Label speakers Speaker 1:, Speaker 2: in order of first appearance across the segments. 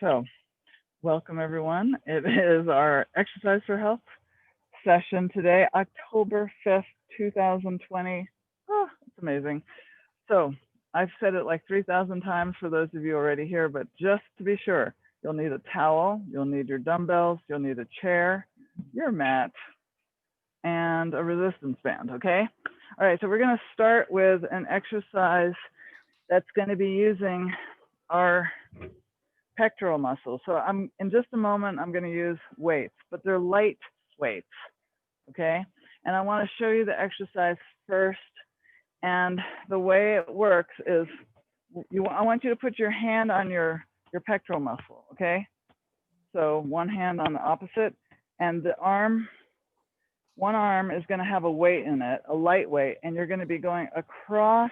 Speaker 1: So welcome everyone. It is our Exercise for Health session today, October 5th, 2020. Oh, it's amazing. So I've said it like 3,000 times for those of you already here, but just to be sure, you'll need a towel, you'll need your dumbbells, you'll need a chair, your mat, and a resistance band, okay? All right, so we're gonna start with an exercise that's gonna be using our pectoral muscles. So in just a moment, I'm gonna use weights, but they're light weights, okay? And I wanna show you the exercise first. And the way it works is, I want you to put your hand on your pectoral muscle, okay? So one hand on the opposite, and the arm, one arm is gonna have a weight in it, a light weight, and you're gonna be going across,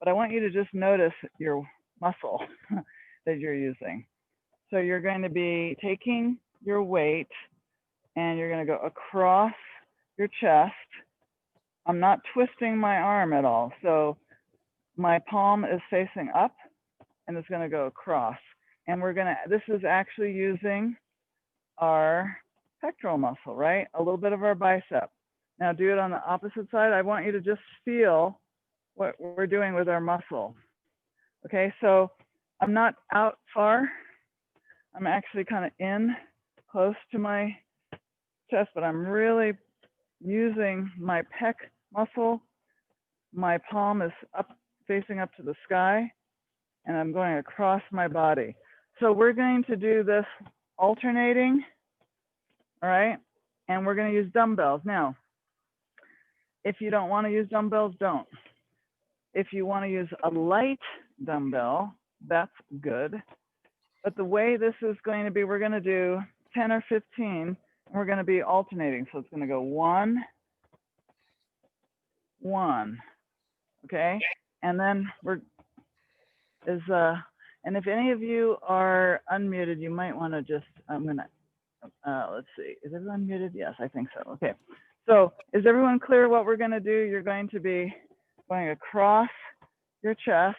Speaker 1: but I want you to just notice your muscle that you're using. So you're going to be taking your weight and you're going to go across your chest. I'm not twisting my arm at all. So my palm is facing up and it's going to go across. And this is actually using our pectoral muscle, right? A little bit of our bicep. Now do it on the opposite side. I want you to just feel what we're doing with our muscle. Okay, so I'm not out far. I'm actually kind of in close to my chest, but I'm really using my pec muscle. My palm is up, facing up to the sky, and I'm going across my body. So we're going to do this alternating, all right? And we're going to use dumbbells. Now, if you don't want to use dumbbells, don't. If you want to use a light dumbbell, that's good. But the way this is going to be, we're going to do 10 or 15, and we're going to be alternating. So it's going to go 1, 1, okay? And then and if any of you are unmuted, you might want to just, let's see, is everyone muted? Yes, I think so. Okay. So is everyone clear what we're going to do? You're going to be going across your chest,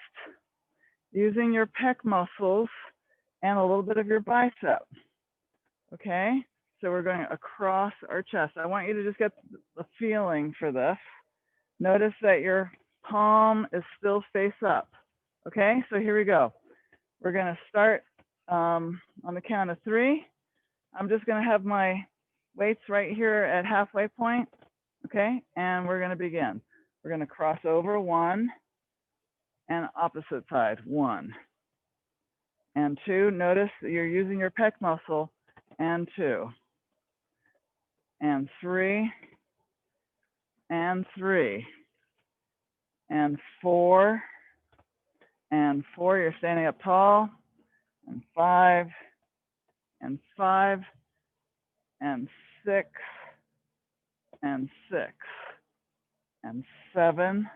Speaker 1: using your pec muscles and a little bit of your bicep, okay? So we're going across our chest. I want you to just get the feeling for this. Notice that your palm is still face up, okay? So here we go. We're gonna start on the count of 3. I'm just gonna have my weights right here at halfway point, okay? And we're gonna begin. We're gonna cross over 1, and opposite side, 1. And 2, notice that you're using your pec muscle, and 2. And 3, and 3. And 4, and 4, you're standing up tall, and 5, and 5, and 6, and 6, and 7,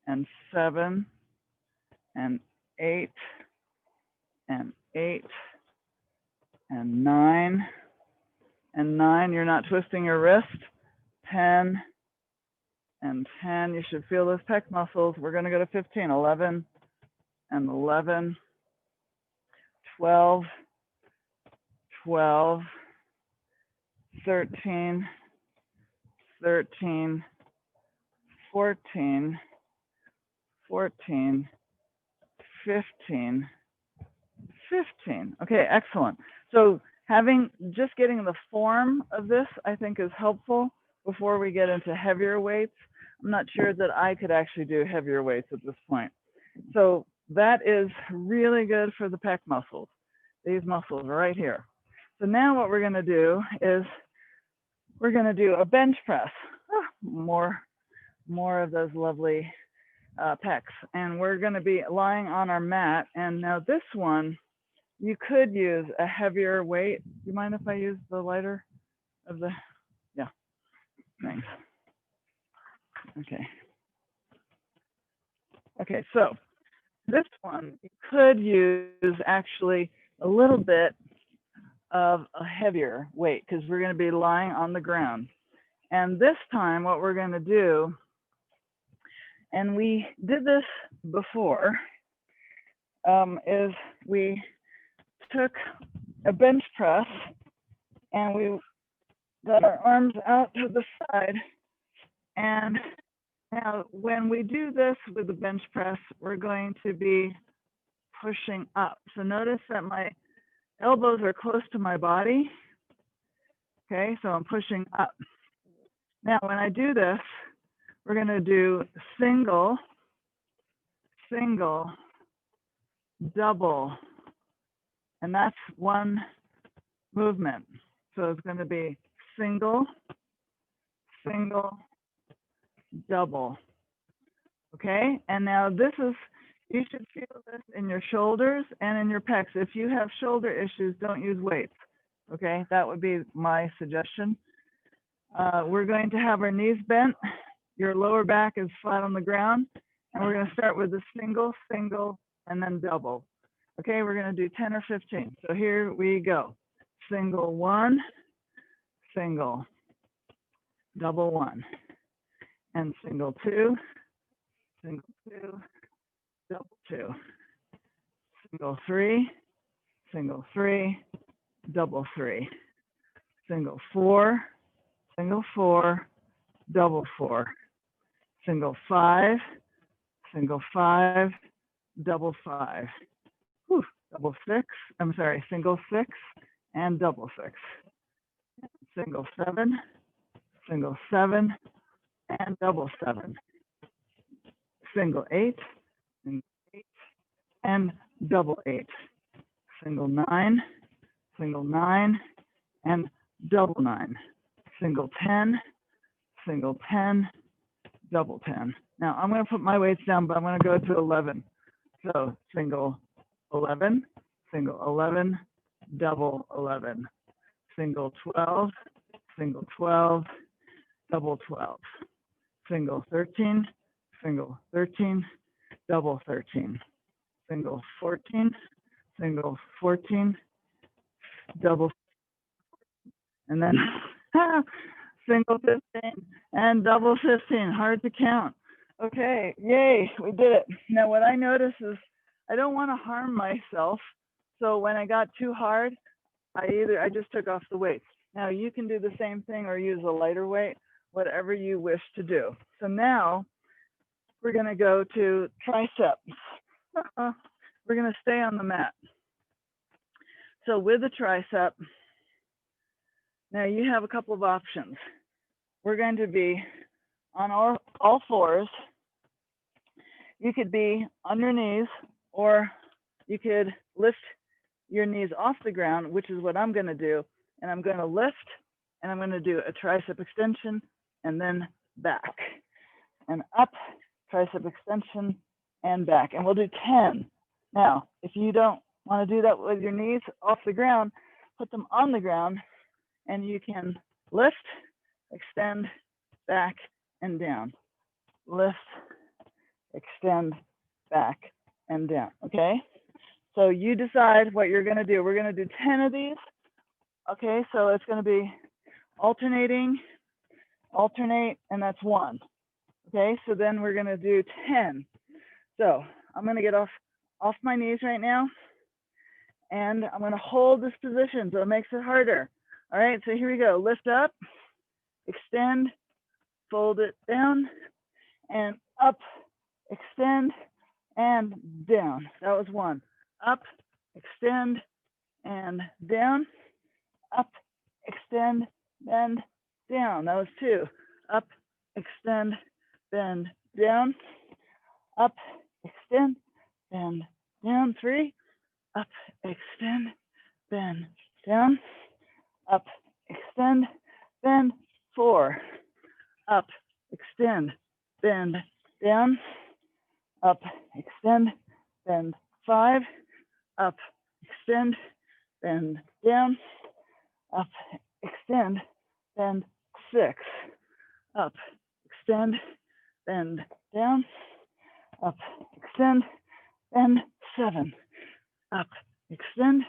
Speaker 1: and 7, and 8, and 8, and 9, and 9, you're not twisting your wrist, 10, and 10, you should feel those pec muscles. We're gonna go to 15, 11, and 11, 12, 12, 13, 13, 14, 14, 15, 15. Okay, excellent. So getting the form of this, I think, is helpful before we get into heavier weights. I'm not sure that I could actually do heavier weights at this point. So that is really good for the pec muscles. These muscles are right here. So now what we're gonna do is we're gonna do a bench press. More of those lovely pecs. And we're gonna be lying on our mat. And now this one, you could use a heavier weight. Do you mind if I use the lighter of the, yeah, thanks. Okay. Okay, so this one, you could use actually a little bit of a heavier weight because we're going to be lying on the ground. And this time what we're going to do, and we did this before, is we took a bench press and we got our arms out to the side. And now when we do this with the bench press, we're going to be pushing up. So notice that my elbows are close to my body. Okay, so I'm pushing up. Now when I do this, we're going to do single, single, double, and that's one movement. So it's going to be single, single, double. Okay, and now this is, you should feel this in your shoulders and in your pecs. If you have shoulder issues, don't use weights. Okay, that would be my suggestion. We're going to have our knees bent. Your lower back is flat on the ground. And we're going to start with a single, single, and then double. Okay, we're going to do 10 or 15. So here we go. Single one, single, double one, and single two, double two, single three, double three, single four, double four, single five, double five, whew, double six, I'm sorry, single six and double six, single seven, and double seven, single eight, and double eight, single nine, and double nine, single 10, double 10. Now I'm going to put my weights down, but I'm going to go to 11. So single 11, double 11, single 12, double 12, single 13, double 13, single 14, double, and then single 15 and double 15. Hard to count. Okay, yay, we did it. Now what I notice is I don't want to harm myself. So when I got too hard, I just took off the weights. Now you can do the same thing or use a lighter weight, whatever you wish to do. So now we're going to go to triceps. We're going to stay on the mat. So with the tricep, now you have a couple of options. We're going to be on all fours. You could be on your knees, or you could lift your knees off the ground, which is what I'm going to do. And I'm going to lift, and I'm going to do a tricep extension, and then back. And up, tricep extension, and back. And we'll do 10. Now, if you don't want to do that with your knees off the ground, put them on the ground, and you can lift, extend, back, and down. Lift, extend, back, and down. Okay? So you decide what you're going to do. We're going to do 10 of these. Okay, so it's going to be alternating, alternate, and that's 1. Okay, so then we're going to do 10. So I'm going to get off my knees right now, and I'm going to hold this position so it makes it harder. All right, so here we go. Lift up, extend, fold it down, and up, extend, and down. That was 1. Up, extend, and down. Up, extend, bend, down. That was 2. Up, extend, bend, down. Up, extend, bend, down. 3. Up, extend, bend, down. Up, extend, bend. 4. Up, extend, bend, down. Up, extend, bend. 5. Up, extend, bend, down. Up, extend, bend. 6. Up, extend, bend, down. Up, extend, bend. 7. Up, extend,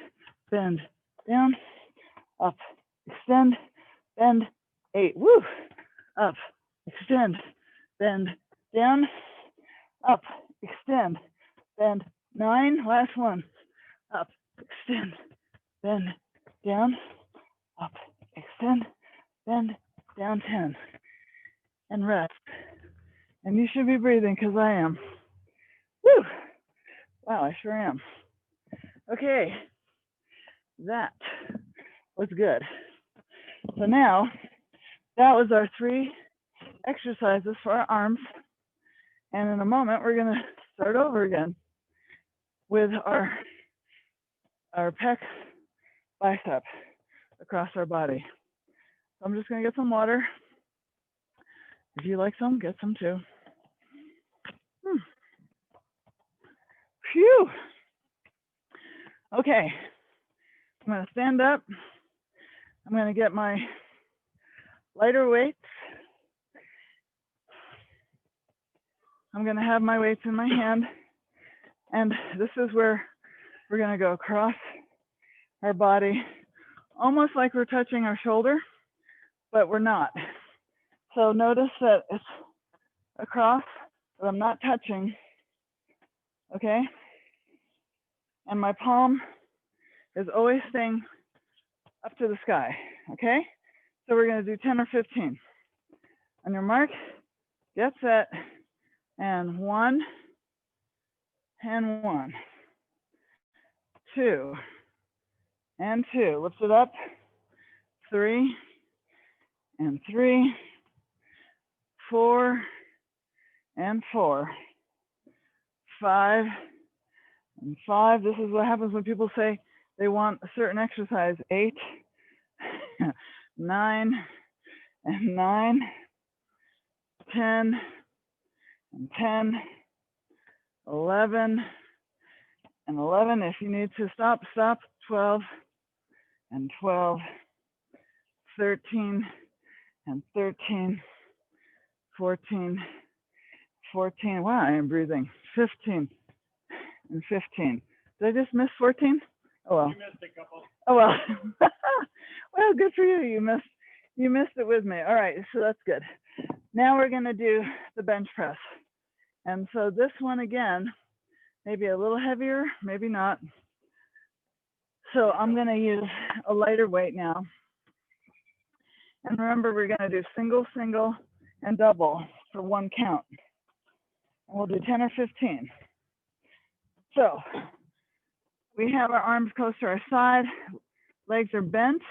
Speaker 1: bend, down. Up, extend, bend. 8. Woo! Up, extend, bend, down. Up, extend, bend. 9. Last one. Up, extend, bend, down, up, extend, bend, down 10, and rest. And you should be breathing because I am. Woo! Wow, I sure am. Okay, that was good. So now, that was our 3 exercises for our arms. And in a moment, we're gonna start over again with our pec-bicep across our body. So I'm just gonna get some water. If you like some, get some too. Phew. Okay, I'm gonna stand up. I'm gonna get my lighter weights. I'm gonna have my weights in my hand. And this is where we're gonna go across our body, almost like we're touching our shoulder, but we're not. So notice that it's across, but I'm not touching, okay? And my palm is always staying up to the sky, okay? So we're gonna do 10 or 15. On your mark, get set, and 1, and 1, 2, and 2. Lift it up, 3, and 3, 4, and 4, 5, and 5. This is what happens when people say they want a certain exercise. 8, 9, and 9, 10, and 10, 11, and 11. If you need to stop, stop. 12, and 12, 13, and 13, 14, 14. Wow, I am breathing. 15, and 15. Did I just miss 14? Oh well. You missed a couple. Oh well. Well, good for you. You missed it with me. All right, so that's good. Now we're gonna do the bench press. And so this one again, maybe a little heavier, maybe not. So I'm gonna use a lighter weight now. And remember, we're gonna do single, single, and double for 1 count. And we'll do 10 or 15. So we have our arms close to our side, legs are bent,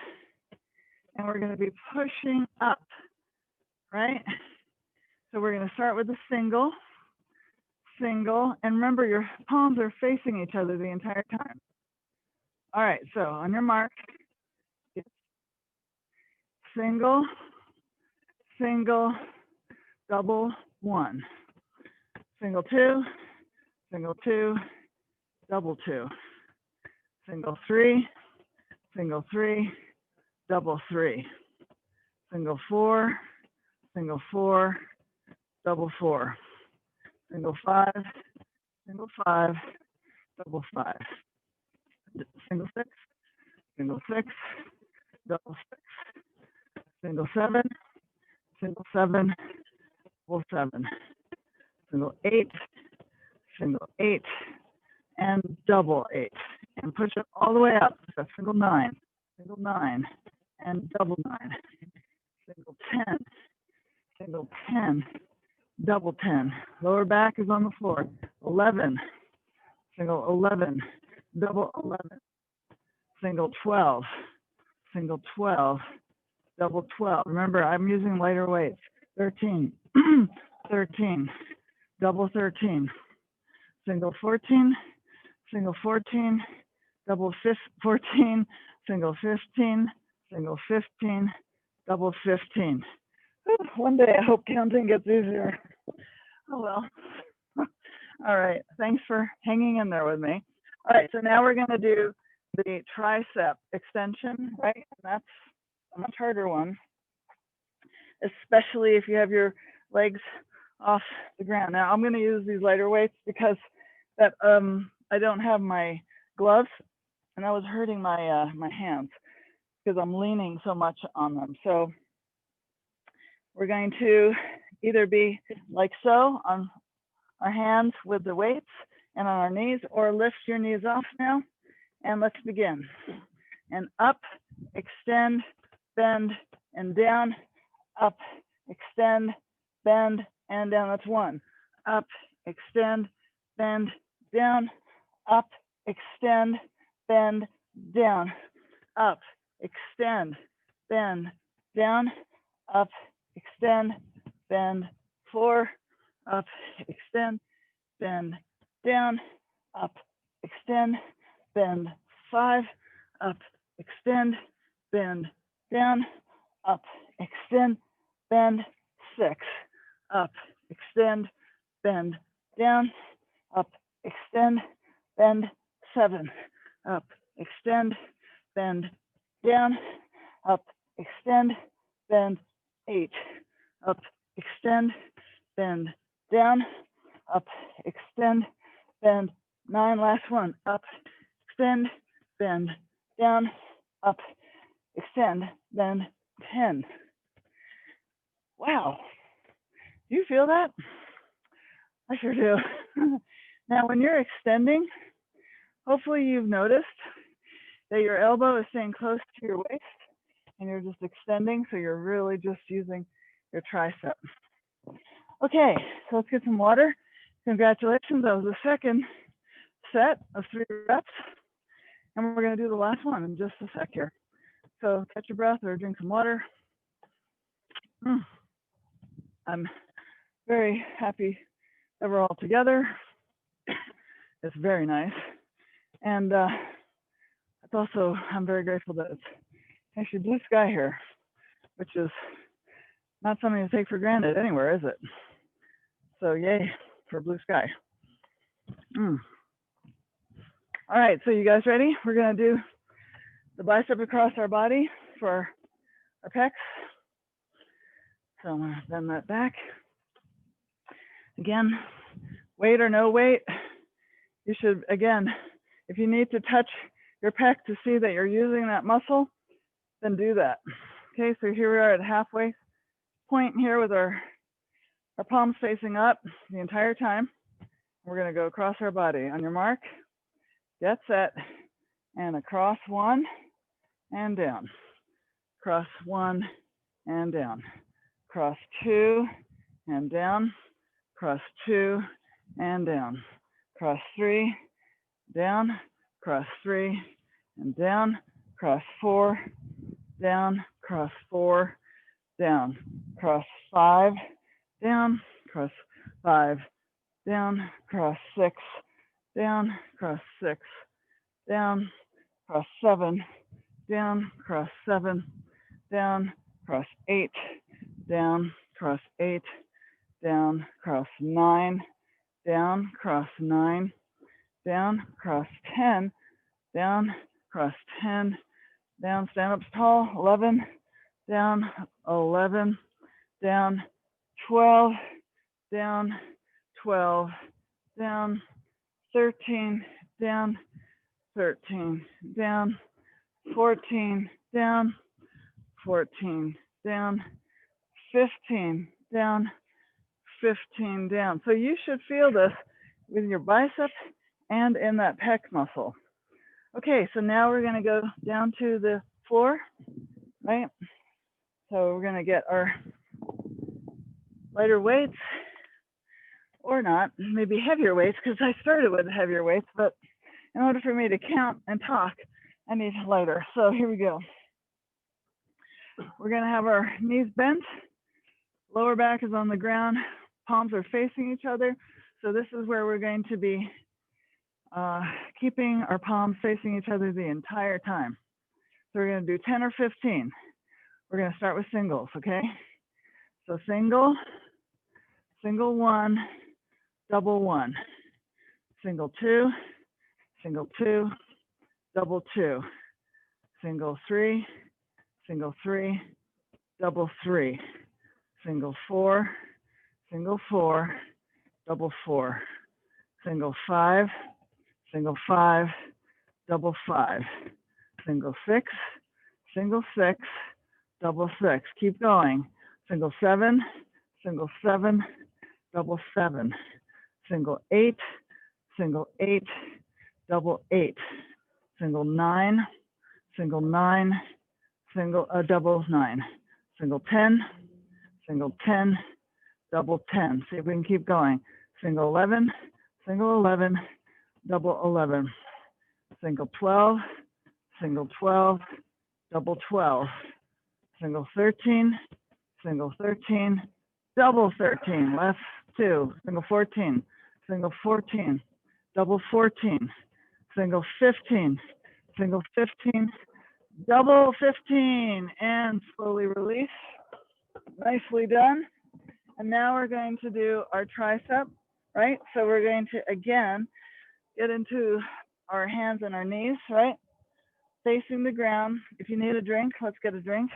Speaker 1: and we're gonna be pushing up, right? So we're gonna start with the single, single, and remember your palms are facing each other the entire time. All right, so on your mark, single, single, double, 1, single 2, single 2, double 2, single 3, single 3, double 3, single 4, single 4, double 4, single 5, single 5, double 5, single 6, single 6, double 6, single 7, single 7, double 7, single 8, single 8, and double 8, and push it all the way up. So single 9, and double 9, single 10, single 10, double 10. Lower back is on the floor. 11, single 11, double 11, single 12, single 12, double 12. Remember, I'm using lighter weights. 13, 13, double 13, single 14, single 14, double 14, single 15, single 15, double 15. One day I hope counting gets easier. Oh well. All right, thanks for hanging in there with me. All right, so now we're gonna do the tricep extension, right? And that's a much harder one, especially if you have your legs off the ground. Now I'm gonna use these lighter weights because that I don't have my gloves, and that was hurting my my hands because I'm leaning so much on them. So we're going to either be like so on our hands with the weights and on our knees, or lift your knees off now, and let's begin. and up, extend, bend, and down, up, extend, bend, and down. That's 1. Up, extend, bend, down, up, extend, bend, down, up, extend, bend, down, up, extend, bend, 4, up, extend, bend, down, up, extend, bend, 5, up, extend, bend, down, up, extend, bend, 6, up, extend, bend, down, up, extend, bend, 7, up, extend, bend, down, up, extend, bend, 8, up, extend, bend, down, up, extend, bend, 9, last one, up, extend, bend, down, up, extend, bend, 10. Wow, do you feel that? I sure do. Now, when you're extending, hopefully you've noticed that your elbow is staying close to your waist and you're just extending, so you're really just using your tricep. Okay, so let's get some water. Congratulations, that was the second set of 3 reps. And we're gonna do the last one in just a sec here. So catch your breath or drink some water. I'm very happy that we're all together. It's very nice. And it's also, I'm very grateful that it's actually blue sky here, which is not something to take for granted anywhere, is it? So yay for blue sky. All right, so you guys ready? We're gonna do the bicep across our body for our pecs. So I'm gonna bend that back. Again, weight or no weight, you should, again, if you need to touch your pec to see that you're using that muscle, then do that. Okay, so here we are at halfway point here with our palms facing up the entire time. We're gonna go across our body. On your mark, get set, and across 1 and down. Cross 1 and down. Cross 2 and down. Cross 2 and down. Cross 3, down. Cross 3 and down. Cross 4, down. Cross 4, down. Cross 5, down. Cross 5, down. Cross 6, down. Cross 6, down. Cross 7, down. Cross 7, down. Cross 8, down. Cross 8, down. Cross 9, down. Cross 9, down. Cross 10, down. Cross 10, down. Stand up tall. 11, down. 11, down. 12, down. 12, down. 13, down. 13, down. 14, down. 14, down. 15, down. 15, down. So you should feel this with your bicep and in that pec muscle. Okay, so now we're gonna go down to the floor, right? So we're gonna get our lighter weights, or not, maybe heavier weights, because I started with heavier weights, but in order for me to count and talk, I need lighter. So here we go. We're gonna have our knees bent, lower back is on the ground, palms are facing each other. So this is where we're going to be keeping our palms facing each other the entire time. So we're gonna do 10 or 15. We're gonna start with singles, okay? So single, single 1, double 1, single 2, single 2, double 2, single 3, single 3, double 3, single 4, single 4, double 4, single 5, single 5, double 5, single 6, single 6, double 6. Keep going. Single 7, single 7, double 7, single 8, single 8, double 8, single 9, single 9, double 9, single 10, single 10, double 10. See if we can keep going. Single 11, single 11, double 11, single 12, single 12, double 12, single 13, single 13, double 13, left 2, single 14, single 14, double 14, single 15, single 15, double 15, and slowly release. Nicely done. And now we're going to do our tricep, right? So we're going to, again, get into our hands and our knees, right? Facing the ground. If you need a drink, let's get a drink.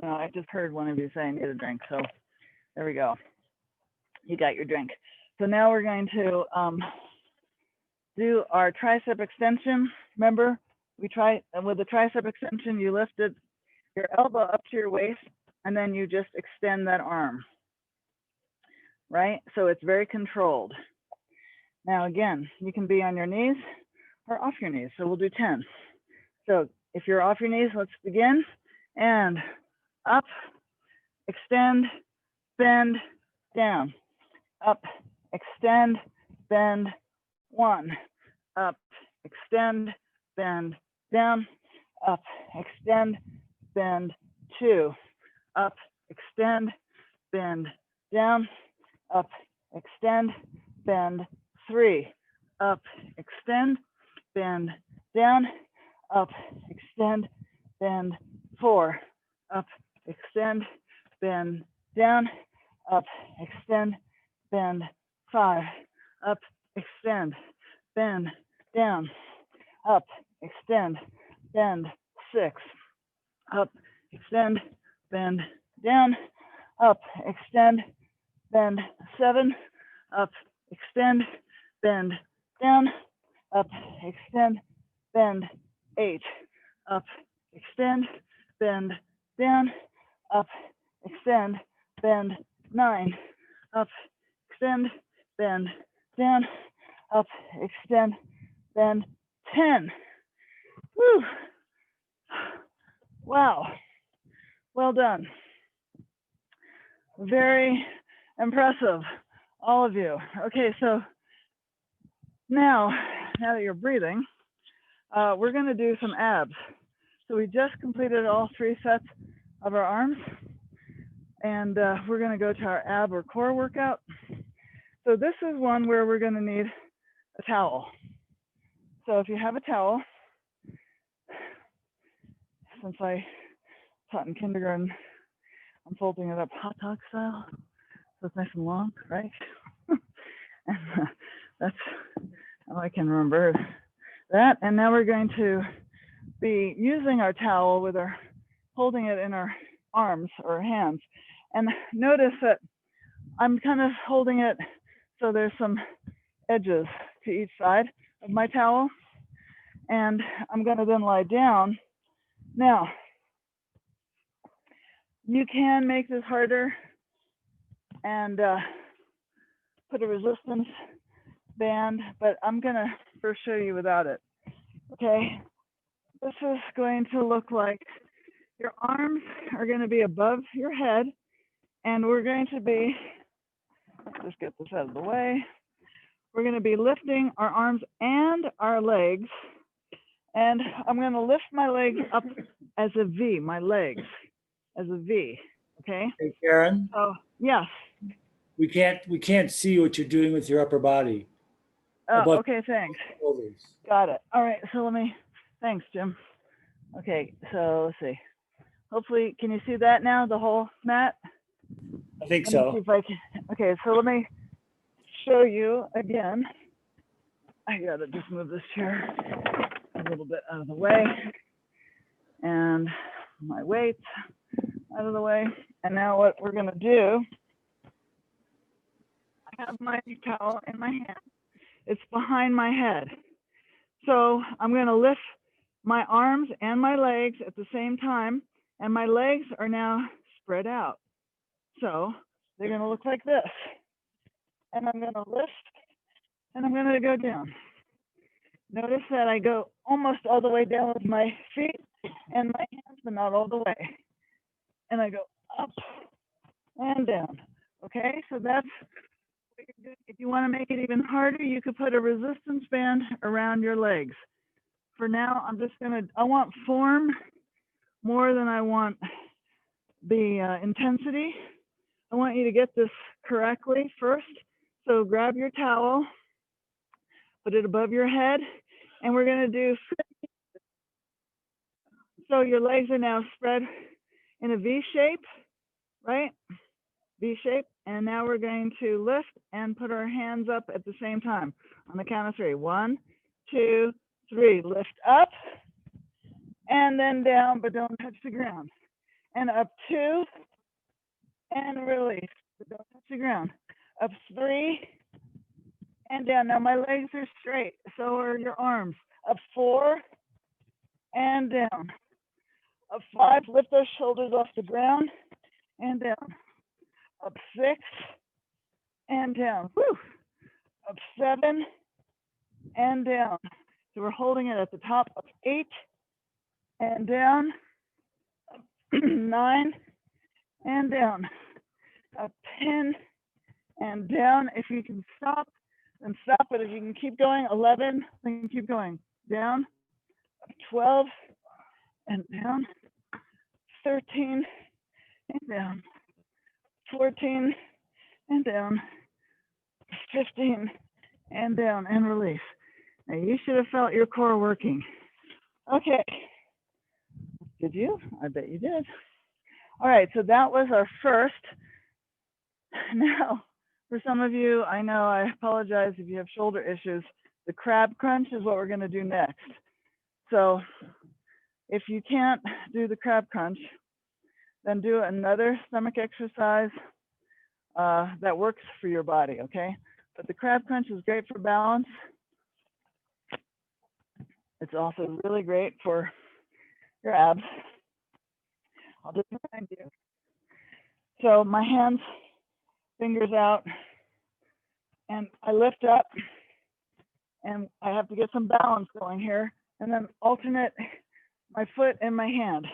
Speaker 1: I just heard one of you say I need a drink, so there we go. You got your drink. So now we're going to do our tricep extension. Remember, with the tricep extension, you lifted your elbow up to your waist, and then you just extend that arm, right? So it's very controlled. Now, again, you can be on your knees or off your knees. So we'll do 10. So if you're off your knees, let's begin. And up, extend, bend, down. Up, extend, bend, 1. Up, extend, bend, down. Up, extend, bend, 2. Up, extend, bend, down. Up, extend, bend, 3. Up, extend, bend, down. Up, extend, bend, 4. Up, extend, bend, down. Up, extend, bend, 5. Up, extend, bend, down. Up, extend, bend, 6. Up, extend, bend, down. Up, extend, bend, 7. Up, extend, bend, down. Up, extend, bend, 8. Up, extend, bend, down. Up, extend, bend, 9. Up, extend, bend, down. Up, extend, bend, 10. Woo! Wow. Well done. Very impressive, all of you. Okay, so now that you're breathing, we're going to do some abs. So we just completed all 3 sets of our arms, and we're going to go to our ab or core workout. So this is one where we're going to need a towel. So if you have a towel, since I taught in kindergarten, I'm folding it up hot dog style, so it's nice and long, right? And that's how I can remember that. And now we're going to be using our towel with our, holding it in our arms or hands. And notice that I'm kind of holding it so there's some edges to each side of my towel. And I'm going to then lie down. Now, you can make this harder and put a resistance band, but I'm going to first show you without it. Okay, this is going to look like your arms are going to be above your head, and we're going to be, just get this out of the way, we're going to be lifting our arms and our legs, and I'm going to lift my legs up as a V, my legs as a V, okay?
Speaker 2: Hey, Karen?
Speaker 1: So, yes.
Speaker 2: We can't see what you're doing with your upper body.
Speaker 1: Oh, okay, thanks.
Speaker 2: Shoulders.
Speaker 1: Got it. All right, so thanks, Jim. Okay, so let's see. Hopefully, can you see that now, the whole mat?
Speaker 2: I think
Speaker 1: Let me
Speaker 2: so.
Speaker 1: see if I can. Okay, so let me show you again. I gotta just move this chair a little bit out of the way, and my weights out of the way. And now what we're gonna do, I have my towel in my hand. It's behind my head. So I'm gonna lift my arms and my legs at the same time, and my legs are now spread out. So they're gonna look like this. And I'm gonna lift, and I'm gonna go down. Notice that I go almost all the way down with my feet and my hands, but not all the way. And I go up and down. Okay, so that's what you're doing. If you want to make it even harder, you could put a resistance band around your legs. For now, I want form more than I want the intensity. I want you to get this correctly first. So grab your towel, put it above your head, and we're going to do, so your legs are now spread in a V shape, right? V shape. And now we're going to lift and put our hands up at the same time on the count of 3. 1, 2, 3. Lift up and then down, but don't touch the ground. And up 2 and release, but don't touch the ground. Up 3 and down. Now my legs are straight, so are your arms. Up 4 and down. Up 5, lift those shoulders off the ground and down. Up 6 and down. Woo. Up 7 and down. So we're holding it at the top. Up 8 and down. Up 9 and down. Up 10 and down. If you can stop, then stop. But if you can keep going, 11, then keep going. Down. Up 12 and down. 13 and down. 14 and down. 15 and down and release. Now you should have felt your core working. Okay. Did you? I bet you did. All right, so that was our first. Now, for some of you, I know, I apologize if you have shoulder issues. The crab crunch is what we're going to do next. So if you can't do the crab crunch, then do another stomach exercise that works for your body, okay? But the crab crunch is great for balance. It's also really great for your abs. I'll just remind you. So my hands, fingers out, and I lift up, and I have to get some balance going here, and then alternate my foot and my hand.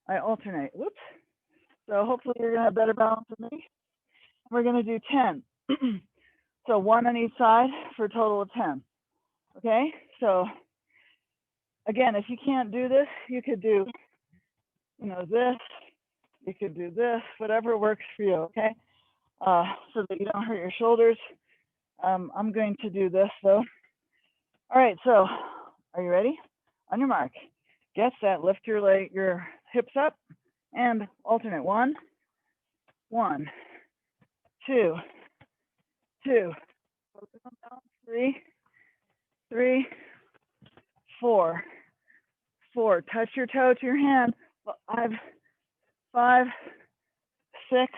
Speaker 1: I alternate. Whoops. So hopefully you're gonna have better balance than me. We're gonna do 10. So 1 on each side for a total of 10. Okay, so again, if you can't do this, you could do, this, you could do this, whatever works for you, okay? So that you don't hurt your shoulders. I'm going to do this though. All right, so are you ready? On your mark, get set, lift your hips up and alternate. 1, 1, 2, 2, 3, 3, 4, 4. Touch your toe to your hand. 5, 6,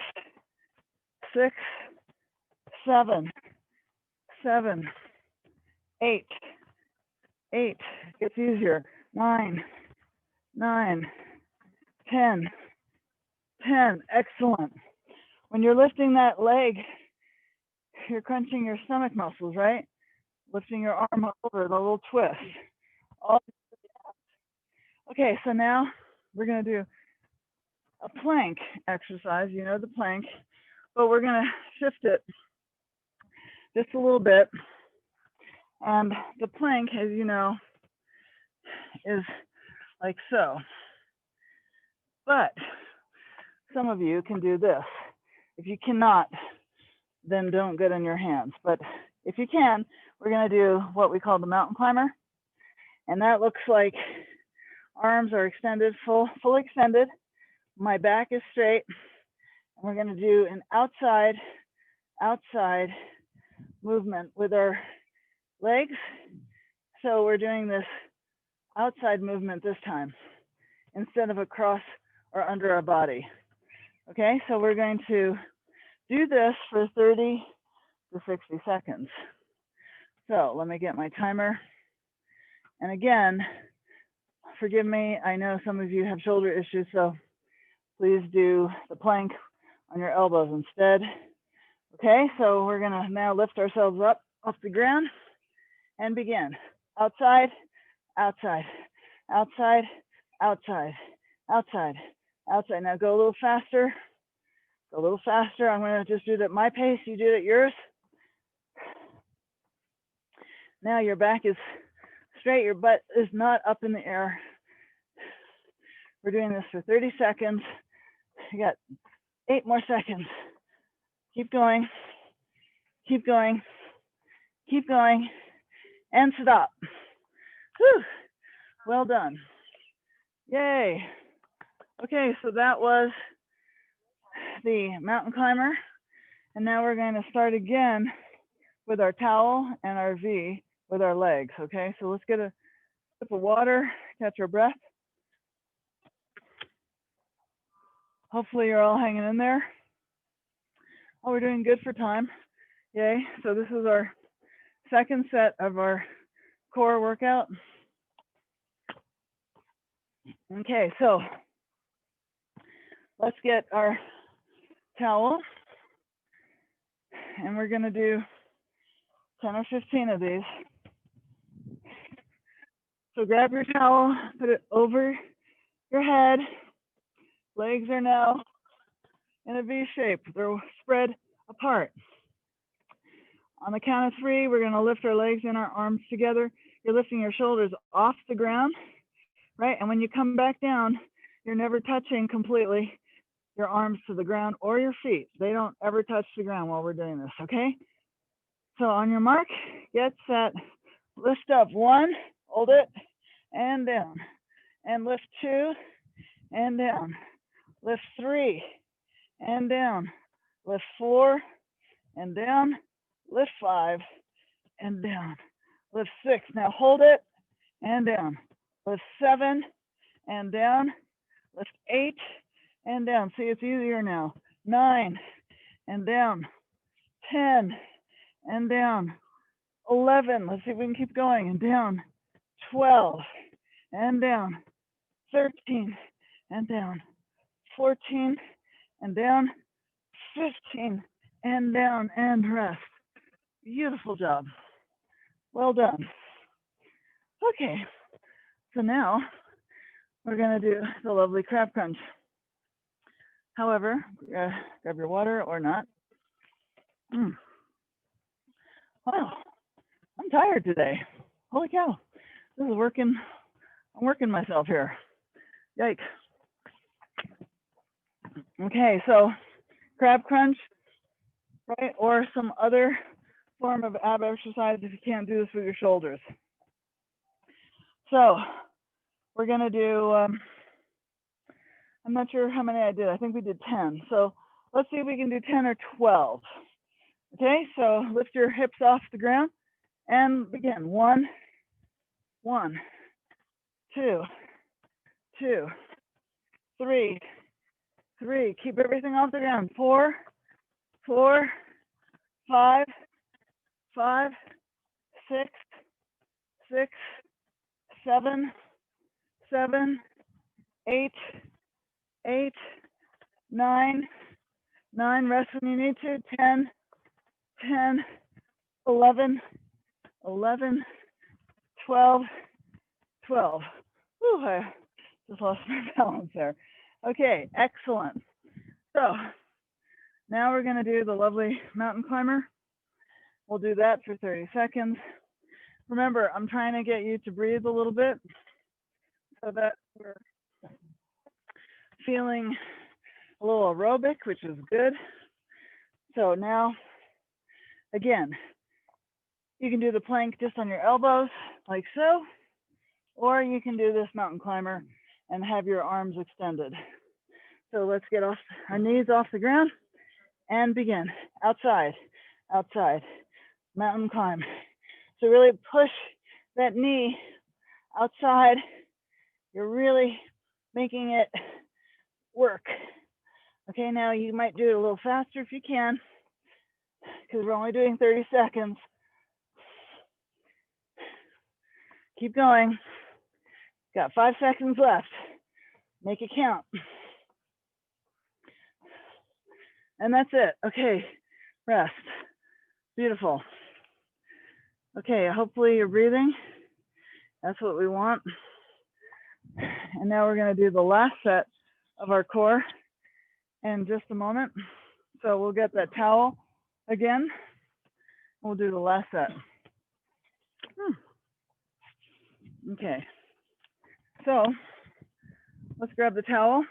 Speaker 1: 6, 7, 7, 8, 8. Gets easier. 9, 9, 10, 10. Excellent. When you're lifting that leg, you're crunching your stomach muscles, right? Lifting your arm over, the little twist. Okay, so now we're going to do a plank exercise. You know the plank, but we're going to shift it just a little bit. And the plank, as you know, is like so. But some of you can do this. If you cannot, then don't get on your hands. But if you can, we're going to do what we call the mountain climber. And that looks like arms are extended, full extended. My back is straight. And we're going to do an outside movement with our legs. So we're doing this outside movement this time instead of across or under our body. Okay, so we're going to do this for 30 to 60 seconds. So let me get my timer. And again, forgive me, I know some of you have shoulder issues, so please do the plank on your elbows instead. Okay, so we're gonna now lift ourselves up off the ground and begin. outside, outside, outside, outside, outside, outside. Now go a little faster. Go a little faster. I'm going to just do it at my pace. You do it at yours. Now your back is straight. Your butt is not up in the air. We're doing this for 30 seconds. You got 8 more seconds. Keep going. Keep going. Keep going. And stop. Whew. Well done. Yay. Okay, so that was the mountain climber. And now we're going to start again with our towel and our V with our legs. Okay, so let's get a sip of water, catch our breath. Hopefully you're all hanging in there. Oh, we're doing good for time. Yay. So this is our second set of our core workout. Okay, so let's get our towel. And we're going to do 10 or 15 of these. So grab your towel, put it over your head. Legs are now in a V shape. They're spread apart. On the count of 3, we're going to lift our legs and our arms together. You're lifting your shoulders off the ground, right? And when you come back down, you're never touching completely your arms to the ground or your feet. They don't ever touch the ground while we're doing this, okay? So on your mark, get set, lift up 1, hold it, and down. And lift 2, and down. Lift 3, and down. Lift 4, and down. Lift 5, and down. Lift 6, now hold it, and down. Lift 7, and down. Lift 8, and down. See, it's easier now. 9, and down. 10, and down. 11, let's see if we can keep going, and down. 12, and down. 13, and down. 14, and down. 15, and down, and rest. Beautiful job. Well done. Okay, so now we're gonna do the lovely crab crunch. However, grab your water or not. Wow, I'm tired today. Holy cow, this is working. I'm working myself here. Yikes. Okay, so crab crunch, right? Or some other form of ab exercise if you can't do this with your shoulders. So we're gonna do, I'm not sure how many I did. I think we did 10. So let's see if we can do 10 or 12. Okay, so lift your hips off the ground and begin. 1, 1, 2, 2, 3, 3. Keep everything off the ground. 4, 4, 5, 5, 6, 6, 7, 7, 8, 8, 9, 9. Rest when you need to. 10, 10, 11, 11, 12, 12. Whew, I just lost my balance there. Okay, excellent. So now we're going to do the lovely mountain climber. We'll do that for 30 seconds. Remember, I'm trying to get you to breathe a little bit so that we're feeling a little aerobic, which is good. So now, again, you can do the plank just on your elbows, like so, or you can do this mountain climber and have your arms extended. So let's get off our knees off the ground and begin. Outside, outside, mountain climb. So really push that knee outside. You're really making it work. Okay, now you might do it a little faster if you can, because we're only doing 30 seconds. Keep going. Got 5 seconds left. Make it count. And that's it. Okay, rest. Beautiful. Okay, hopefully you're breathing. That's what we want. And now we're going to do the last set of our core in just a moment. So we'll get that towel again. We'll do the last set. Okay. So let's grab the towel.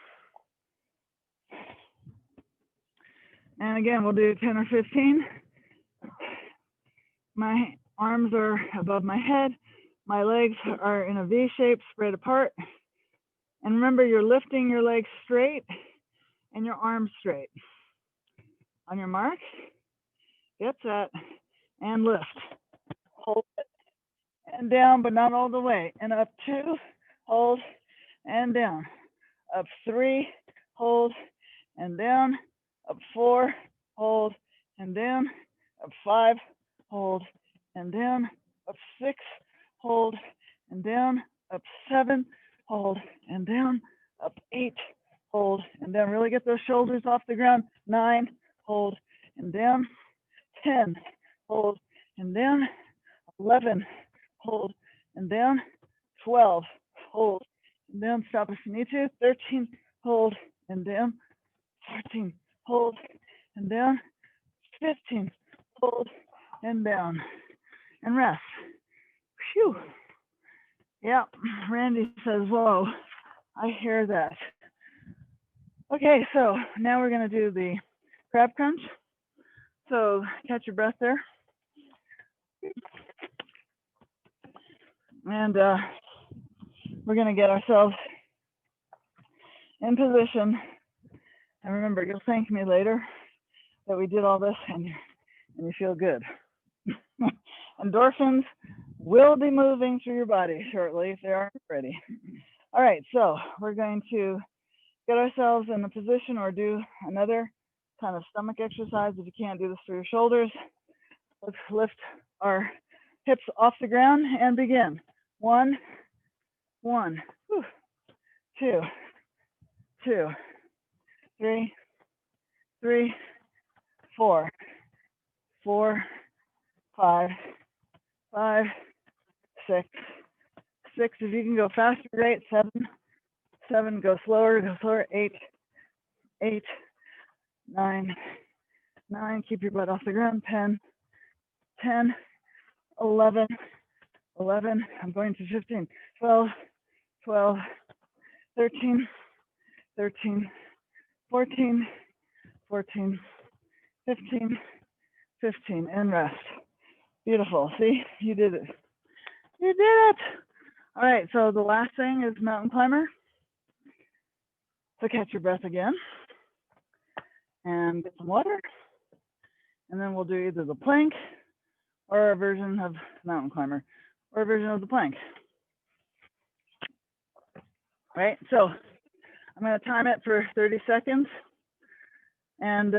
Speaker 1: And again, we'll do 10 or 15. My arms are above my head. My legs are in a V shape, spread apart. And remember, you're lifting your legs straight and your arms straight. On your mark, get set, and lift. Hold it, and down, but not all the way. And up 2, hold, and down. Up 3, hold, and down. Up 4, hold, and down. Up 5, hold, and down. Up 6, hold, and down. Up 7, hold, and down. Up 8, hold, and down. Really get those shoulders off the ground. 9, hold, and down. 10, hold, and down. 11, hold, and down. 12, hold, and down. Stop if you need to. 13, hold, and down. 14, hold, and down. 15, hold, and down. And rest. Phew. Yeah, Randy says, whoa, I hear that. Okay, so now we're going to do the crab crunch. So catch your breath there. And we're going to get ourselves in position. And remember, you'll thank me later that we did all this and you feel good. Endorphins will be moving through your body shortly if they aren't ready. All right, so we're going to get ourselves in a position or do another kind of stomach exercise. If you can't do this for your shoulders, let's lift our hips off the ground and begin. 1, 1, 2, 2, 3, 3, 4, 4, 5, 5, 6, 6. If you can go faster, great. 7, 7. Go slower. 8, 8, 9, 9. Keep your butt off the ground. 10, 10, 11, 11. I'm going to 15, 12, 12, 13, 13, 14, 14, 15, 15, and rest. Beautiful. See, you did it. You did it. All right, so the last thing is mountain climber. So catch your breath again and get some water. And then we'll do either the plank or a version of mountain climber or a version of the plank. Right, so I'm going to time it for 30 seconds. And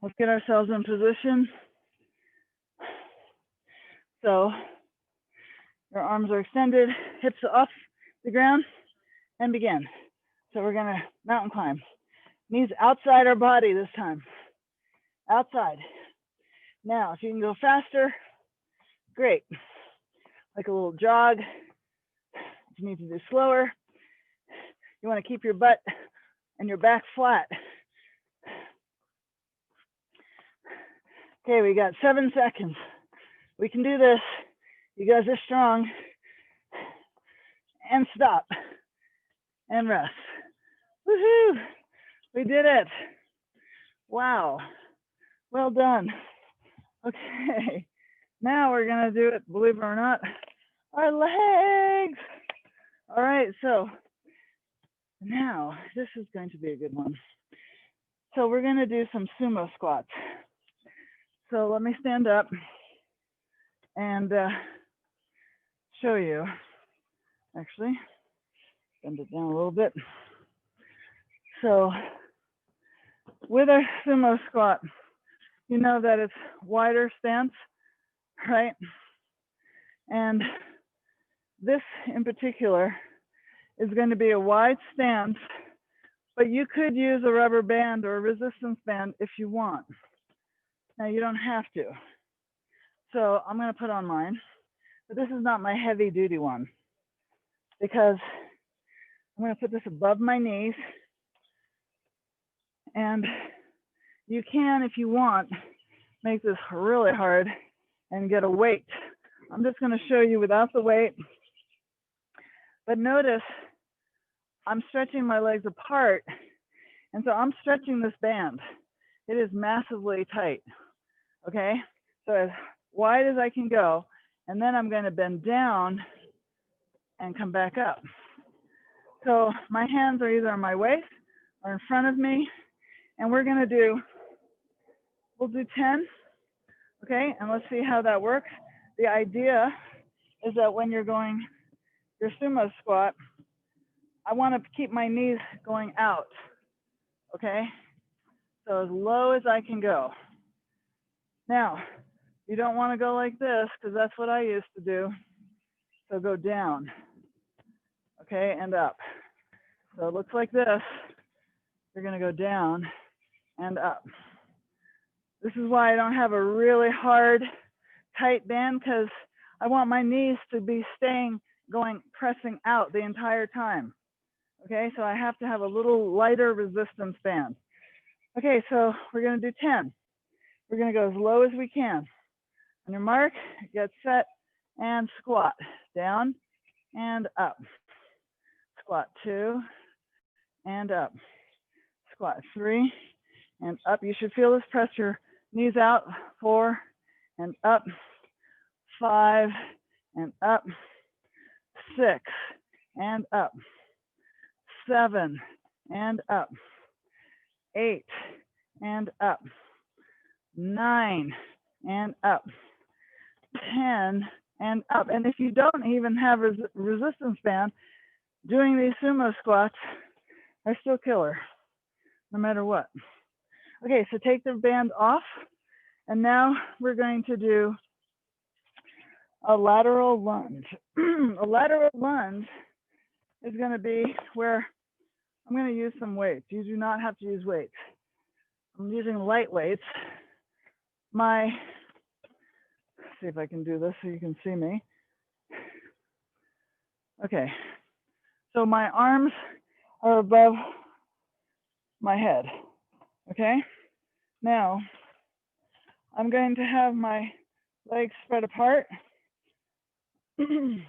Speaker 1: let's get ourselves in position. So your arms are extended, hips off the ground, and begin. So we're gonna mountain climb. Knees outside our body this time. Outside. Now, if you can go faster, great. Like a little jog. If you need to do slower, you wanna keep your butt and your back flat. Okay, we got 7 seconds. We can do this. You guys are strong. And stop. And rest. Woohoo! We did it. Wow. Well done. Okay. Now we're going to do it, believe it or not, our legs. All right, so now this is going to be a good one. So we're going to do some sumo squats. So let me stand up and show you. Actually, bend it down a little bit. So with our sumo squat, you know that it's wider stance, right? And this in particular is going to be a wide stance, but you could use a rubber band or a resistance band if you want. Now you don't have to. So I'm going to put on mine. but this is not my heavy duty one because I'm going to put this above my knees, and you can, if you want, make this really hard and get a weight. I'm just going to show you without the weight, but notice I'm stretching my legs apart, and so I'm stretching this band. It is massively tight, okay? So as wide as I can go, and then I'm going to bend down and come back up. So my hands are either on my waist or in front of me, and we'll do 10, okay? And let's see how that works. The idea is that when you're going your sumo squat, I want to keep my knees going out, okay? So as low as I can go. Now, you don't want to go like this because that's what I used to do. So go down, okay, and up. So it looks like this. You're going to go down and up. This is why I don't have a really hard, tight band, because I want my knees to be pressing out the entire time. Okay, so I have to have a little lighter resistance band. Okay, so we're going to do 10. We're going to go as low as we can. On your mark, get set, and squat. Down and up. Squat 2 and up. Squat 3 and up. You should feel this. Press your knees out. 4 and up. 5 and up. 6 and up. 7 and up. 8 and up. 9 and up. 10 and up. And if you don't even have resistance band, doing these sumo squats are still killer, no matter what. Okay, so take the band off, and now we're going to do a lateral lunge. A lateral lunge is going to be where I'm going to use some weights. You do not have to use weights. I'm using light weights. Let's see if I can do this so you can see me. Okay, so my arms are above my head, okay? Now, I'm going to have my legs spread apart, and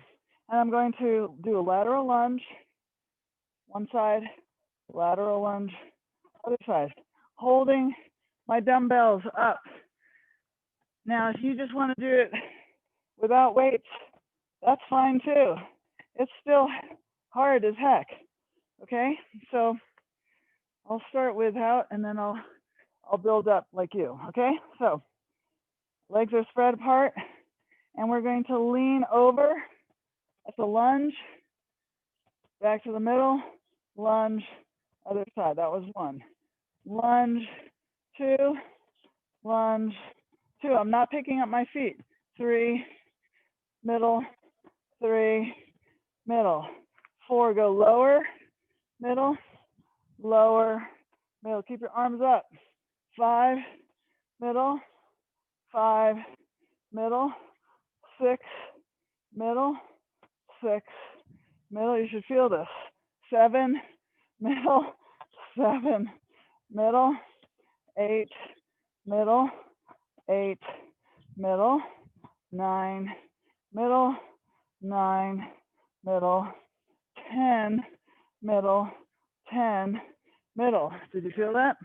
Speaker 1: I'm going to do a lateral lunge, one side, lateral lunge, other side, holding my dumbbells up. Now, if you just want to do it without weights, that's fine too. It's still hard as heck, okay? So I'll start without, and then I'll build up like you, okay? So legs are spread apart, and we're going to lean over at the lunge, back to the middle, lunge, other side. That was 1. Lunge, 2, lunge, 2. I'm not picking up my feet. 3, middle, 3, middle. 4, go lower, middle, lower, middle. Keep your arms up. 5, middle, 5, middle, 6, middle, 6, middle. You should feel this. 7, middle, 7, middle, 8, middle, 8, middle, 9, middle, 9, middle, 10, middle, 10, middle. Did you feel that?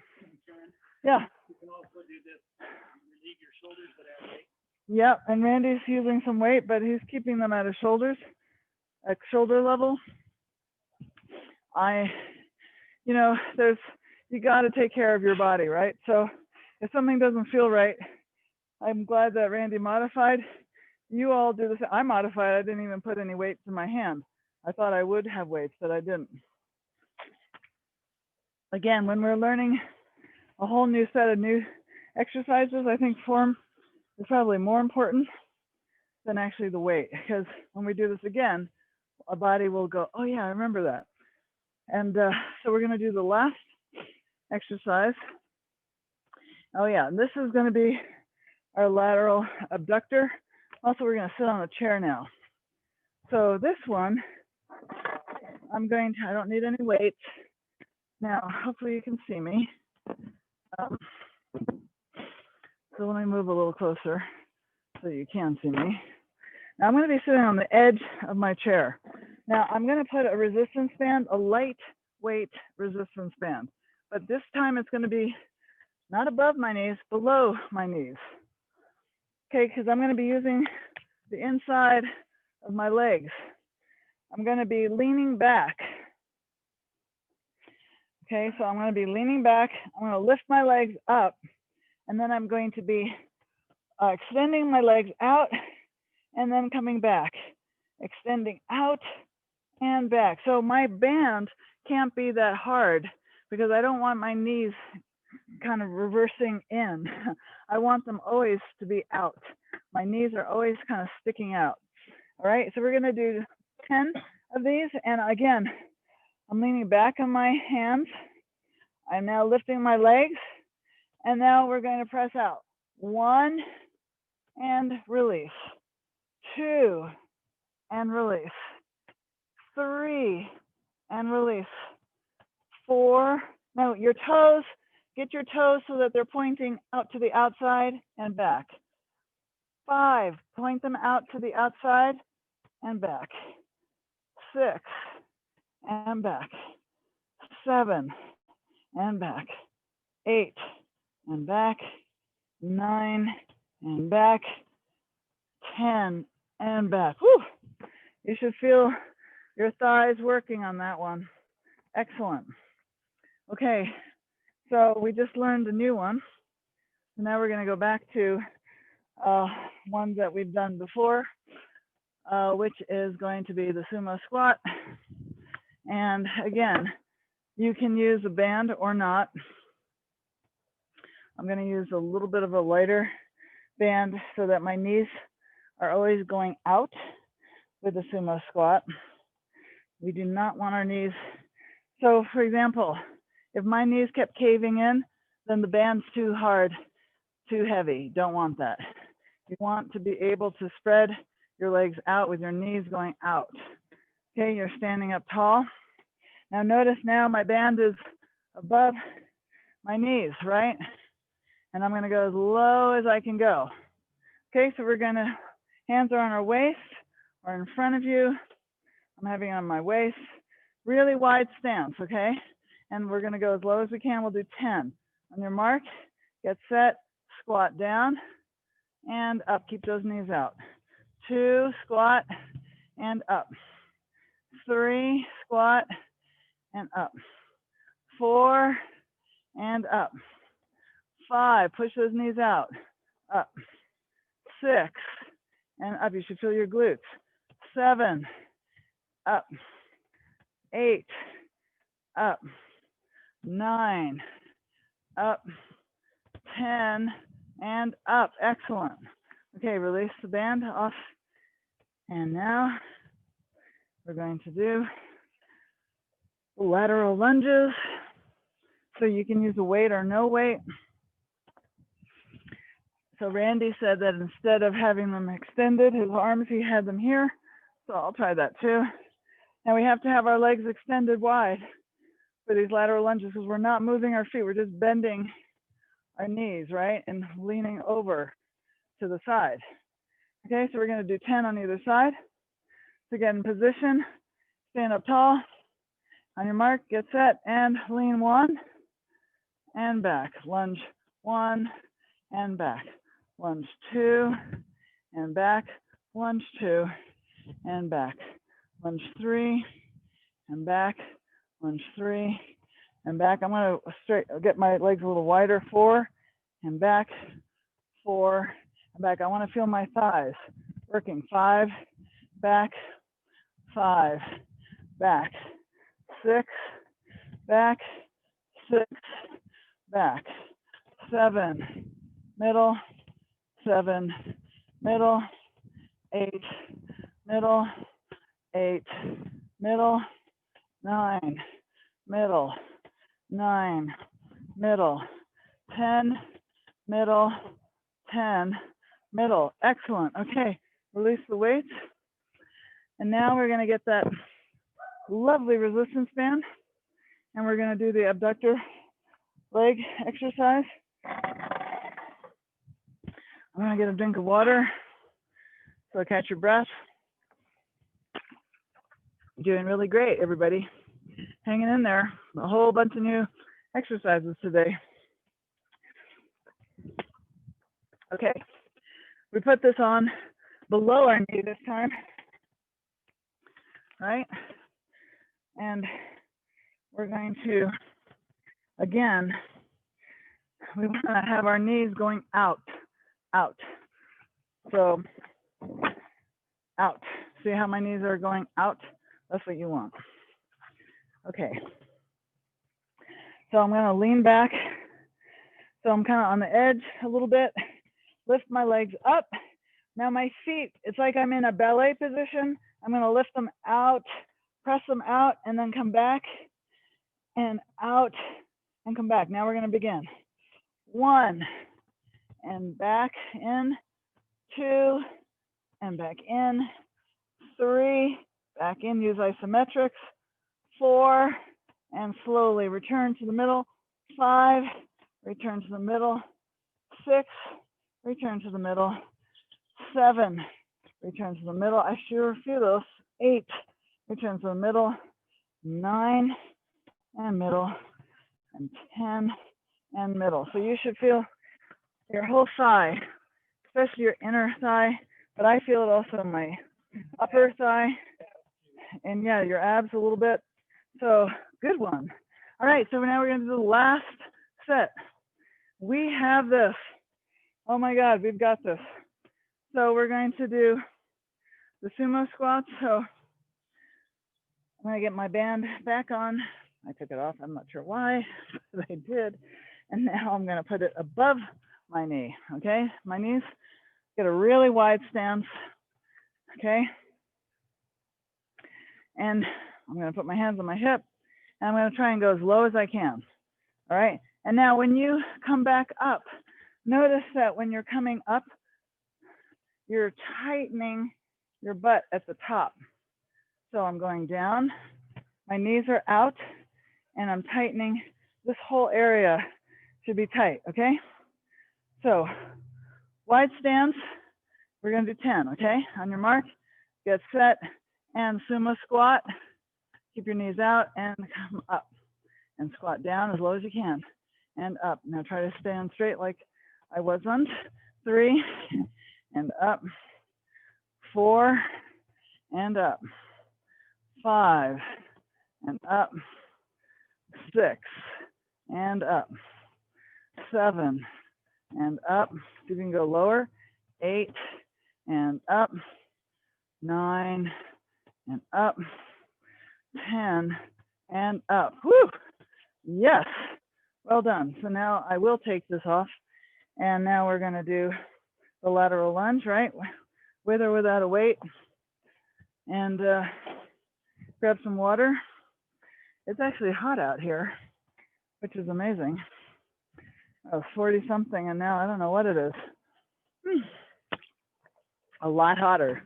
Speaker 1: Yeah.
Speaker 2: You can also do this, relieve your shoulders, but at weight.
Speaker 1: Yep, and Randy's using some weight, but he's keeping them at his shoulders, at shoulder level. You got to take care of your body, right? So if something doesn't feel right, I'm glad that Randy modified. You all do the same. I modified. I didn't even put any weights in my hand. I thought I would have weights, but I didn't. Again, when we're learning a whole new set of new exercises, I think form is probably more important than actually the weight, because when we do this again, our body will go, oh yeah, I remember that. And so we're going to do the last exercise. Oh yeah, and this is going to be our lateral abductor. Also, we're going to sit on a chair now. So this one, I don't need any weights. Now, hopefully you can see me. So let me move a little closer so you can see me. Now I'm going to be sitting on the edge of my chair. Now I'm going to put a resistance band, a lightweight resistance band, but this time it's going to be not above my knees, below my knees. Okay, because I'm going to be using the inside of my legs. I'm going to be leaning back. Okay, so I'm going to be leaning back. I'm going to lift my legs up, and then I'm going to be extending my legs out and then coming back, extending out and back. So my band can't be that hard because I don't want my knees kind of reversing in. I want them always to be out. My knees are always kind of sticking out. All right, so we're going to do 10 of these. And again, I'm leaning back on my hands. I'm now lifting my legs. And now we're going to press out. 1 and release. 2 and release. 3 and release. 4. Now your toes, get your toes so that they're pointing out to the outside and back. 5, point them out to the outside and back. 6 and back. 7 and back. 8 and back. 9 and back. 10 and back. Whew. You should feel your thighs working on that one. Excellent. Okay, so we just learned a new one. So now we're going to go back to ones that we've done before, which is going to be the Sumo Squat. And again, you can use a band or not. I'm going to use a little bit of a lighter band so that my knees are always going out with the Sumo Squat. We do not want our knees. So for example, if my knees kept caving in, then the band's too hard, too heavy. Don't want that. You want to be able to spread your legs out with your knees going out. Okay, you're standing up tall. Now notice now my band is above my knees, right? And I'm going to go as low as I can go. Okay, so we're going to, hands are on our waist or in front of you. I'm having it on my waist. Really wide stance, okay? And we're going to go as low as we can. We'll do 10. On your mark, get set, squat down and up. Keep those knees out. 2, squat and up. 3, squat and up. 4 and up. 5, push those knees out, up. 6 and up. You should feel your glutes. 7, up. 8, up. 9, up. 10 and up. Excellent. Okay, release the band off. And now we're going to do lateral lunges. So you can use a weight or no weight. So Randy said that instead of having them extended, his arms, he had them here. So I'll try that too. Now we have to have our legs extended wide for these lateral lunges because we're not moving our feet. We're just bending our knees, right? And leaning over to the side. Okay, so we're going to do 10 on either side. So get in position, stand up tall. On your mark, get set and lean 1 and back. Lunge 1 and back. Lunge 2 and back. Lunge 2 and back. Lunge 3 and back. Lunge 3 and back. I'm going to get my legs a little wider. 4 and back. 4 and back. I want to feel my thighs working. 5 back. 5 back. 6 back. 6 back. 7 middle. 7 middle. 8 middle. 8 middle. 9 middle. 9 middle. 10 middle. 10 middle. Excellent. Okay, release the weights. And now we're gonna get that lovely resistance band, and we're gonna do the abductor leg exercise. I'm gonna get a drink of water, so catch your breath. Doing really great, everybody. Hanging in there. A whole bunch of new exercises today. Okay, we put this on below our knee this time, right? And we're going to, again, we want to have our knees going out. So, out. See how my knees are going out? That's what you want. Okay. So I'm going to lean back. So I'm kind of on the edge a little bit. Lift my legs up. Now my feet, it's like I'm in a ballet position. I'm going to lift them out, press them out, and then come back and out and come back. Now we're going to begin. 1 and back in, 2 and back in, 3, back in, use isometrics, 4 and slowly return to the middle, 5, return to the middle, 6, return to the middle, 7, return to the middle. I sure feel those. 8, return to the middle, 9 and middle, and 10 and middle. So you should feel your whole thigh, especially your inner thigh, but I feel it also in my upper thigh, and yeah, your abs a little bit. So good one. All right, so now we're going to do the last set. We have this. Oh my God, we've got this. So we're going to do the sumo squats. So I'm going to get my band back on. I took it off. I'm not sure why, but I did. And now I'm going to put it above my knee. Okay, my knees get a really wide stance. Okay, and I'm going to put my hands on my hip, and I'm going to try and go as low as I can. All right, and now when you come back up, notice that when you're coming up, you're tightening your butt at the top. So I'm going down, my knees are out, and I'm tightening. This whole area should be tight, okay? So wide stance, we're going to do 10, okay? On your mark, get set, and sumo squat. Keep your knees out and come up. And squat down as low as you can. And up. Now try to stand straight like I wasn't. 3, and up. 4, and up. 5, and up. 6, and up. 7, and up. See if you can go lower. 8, and up. 9, and up. 10, and up. Woo! Yes, well done. So now I will take this off, and now we're going to do the lateral lunge, right? With or without a weight. And grab some water. It's actually hot out here, which is amazing. I was 40 something, and now I don't know what it is. A lot hotter.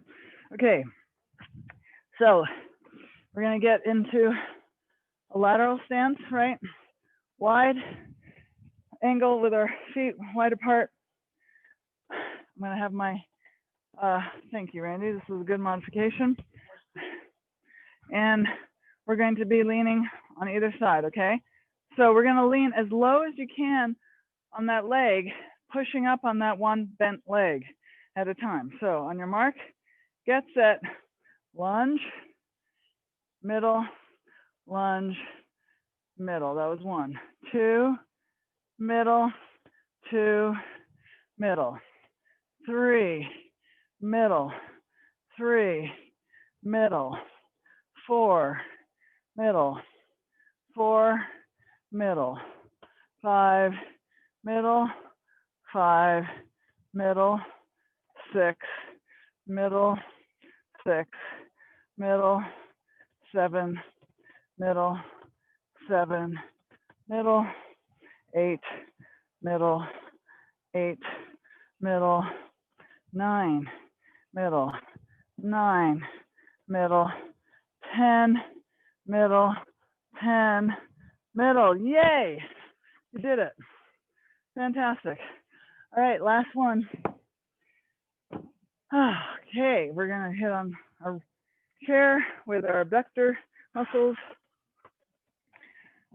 Speaker 1: Okay, so we're going to get into a lateral stance, right? Wide angle with our feet wide apart. I'm going to have my, thank you, Randy. This is a good modification. And we're going to be leaning on either side, okay? So we're going to lean as low as you can on that leg, pushing up on that one bent leg at a time. So on your mark, get set, lunge, middle, lunge, middle. That was 1. 2, middle, 2, middle. 3, middle, 3, middle. 4, middle, 4, middle. 5, middle, 5, middle. 6, middle, 6, middle. 7, middle, 7, middle. 8, middle, 8, middle. 9, middle, 9, middle, 10, middle, 10, middle. Yay! You did it. Fantastic. All right, last one. Okay, we're gonna hit on our chair with our abductor muscles.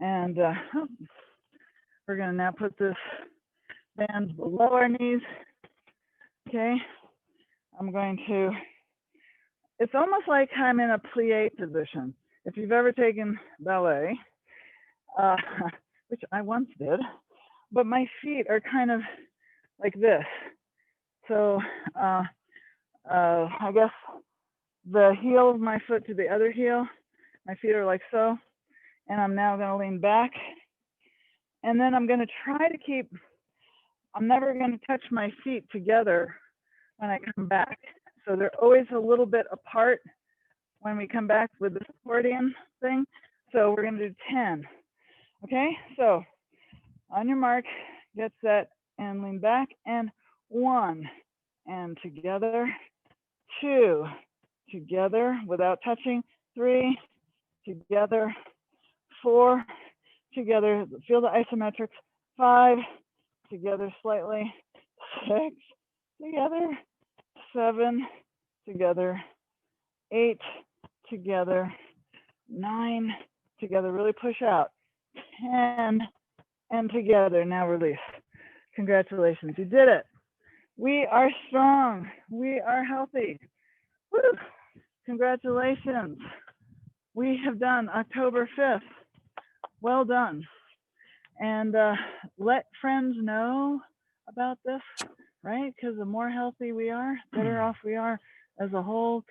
Speaker 1: And we're gonna now put this band below our knees. Okay, I'm going to, it's almost like I'm in a plie position. If you've ever taken ballet, which I once did, but my feet are kind of like this. So I guess the heel of my foot to the other heel, my feet are like so, and I'm now gonna lean back. And then I'm gonna try to keep, I'm never gonna touch my feet together when I come back. So they're always a little bit apart when we come back with the accordion thing. So we're gonna do 10. Okay, so on your mark, get set and lean back, and 1, and together, 2, together without touching, 3, together, 4, together, feel the isometrics, 5, together slightly, 6, together, 7, together, 8, together, 9, together, really push out, 10, and together, now release. Congratulations, you did it. We are strong, we are healthy. Woo. Congratulations. We have done October 5th. Well done. And let friends know about this, right? Because the more healthy we are, better off we are as a whole community.